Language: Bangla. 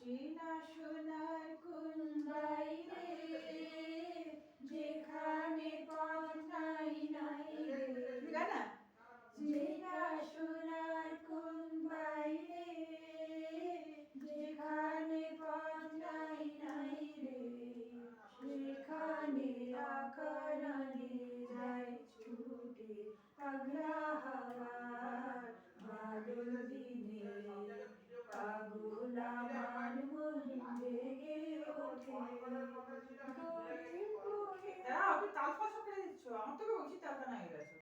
চেনা সোনার কোন বাইরে যেখানে পথ নাই নাই রে গানা চেনা সোনার কোন বাইরে যেখানে পথ নাই নাই রে সেখানে আকারানে যায় ছুটে পাগলা হাওয়ার বাদল দিনে পাগল আমার মন জেগে ওঠে তাল ফসল করে দিচ্ছ আমার তোকে বলছি তালটা নাই গেছো